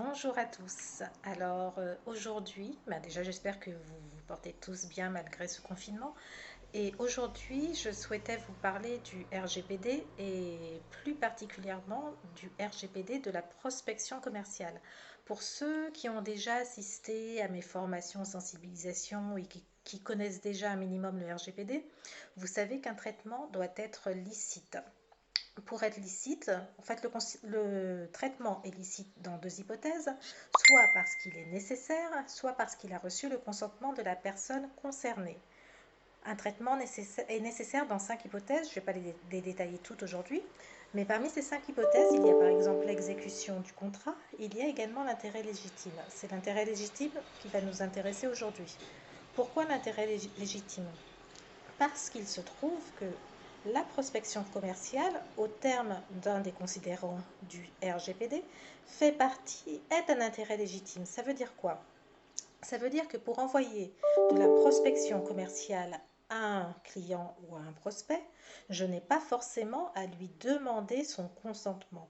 Bonjour à tous. Alors aujourd'hui, déjà j'espère que vous vous portez tous bien malgré ce confinement. Et aujourd'hui, je souhaitais vous parler du RGPD et plus particulièrement du RGPD de la prospection commerciale. Pour ceux qui ont déjà assisté à mes formations sensibilisation et qui connaissent déjà un minimum le RGPD, vous savez qu'un traitement doit être licite. Pour être licite, en fait, le traitement est licite dans deux hypothèses, soit parce qu'il est nécessaire, soit parce qu'il a reçu le consentement de la personne concernée. Un traitement est nécessaire dans 5 hypothèses, je ne vais pas les détailler toutes aujourd'hui, mais parmi ces 5 hypothèses, il y a par exemple l'exécution du contrat, il y a également l'intérêt légitime. C'est l'intérêt légitime qui va nous intéresser aujourd'hui. Pourquoi l'intérêt légitime? Parce qu'il se trouve que la prospection commerciale, au terme d'un des considérants du RGPD, est un intérêt légitime. Ça veut dire quoi? Ça veut dire que pour envoyer de la prospection commerciale à un client ou à un prospect, je n'ai pas forcément à lui demander son consentement.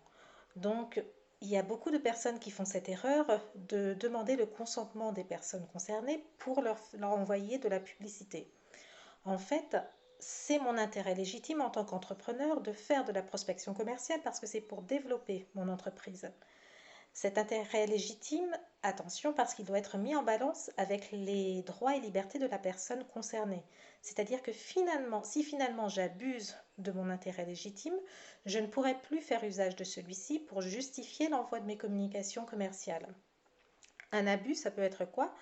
Donc, il y a beaucoup de personnes qui font cette erreur de demander le consentement des personnes concernées pour leur envoyer de la publicité. En fait, c'est mon intérêt légitime en tant qu'entrepreneur de faire de la prospection commerciale parce que c'est pour développer mon entreprise. Cet intérêt légitime, attention, parce qu'il doit être mis en balance avec les droits et libertés de la personne concernée. C'est-à-dire que si finalement j'abuse de mon intérêt légitime, je ne pourrai plus faire usage de celui-ci pour justifier l'envoi de mes communications commerciales. Un abus, ça peut être quoi?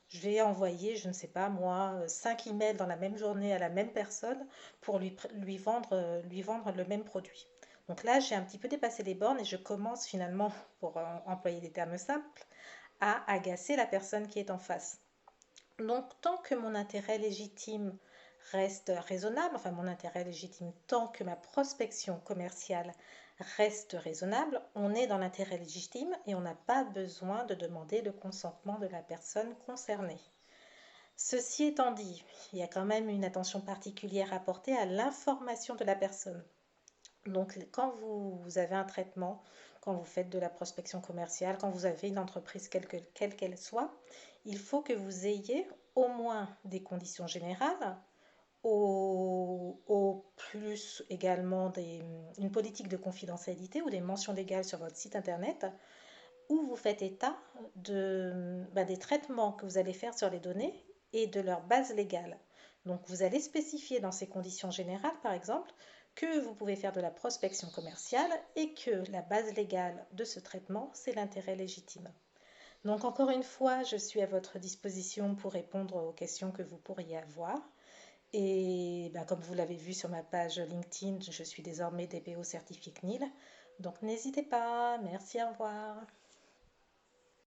Je vais envoyer, je ne sais pas moi, 5 emails dans la même journée à la même personne pour lui vendre le même produit. Donc là, j'ai un petit peu dépassé les bornes et je commence finalement, pour employer des termes simples, à agacer la personne qui est en face. Donc tant que mon intérêt légitime reste raisonnable, enfin mon intérêt légitime tant que ma prospection commerciale reste raisonnable, on est dans l'intérêt légitime et on n'a pas besoin de demander le consentement de la personne concernée. Ceci étant dit, il y a quand même une attention particulière à porter à l'information de la personne. Donc quand vous avez un traitement, quand vous faites de la prospection commerciale, quand vous avez une entreprise quelle qu'elle soit, il faut que vous ayez au moins des conditions générales, au plus également une politique de confidentialité ou des mentions légales sur votre site internet où vous faites état des traitements que vous allez faire sur les données et de leur base légale. Donc vous allez spécifier dans ces conditions générales, par exemple, que vous pouvez faire de la prospection commerciale et que la base légale de ce traitement, c'est l'intérêt légitime. Donc encore une fois, je suis à votre disposition pour répondre aux questions que vous pourriez avoir. Et comme vous l'avez vu sur ma page LinkedIn, je suis désormais DPO certifié CNIL. Donc n'hésitez pas. Merci, au revoir.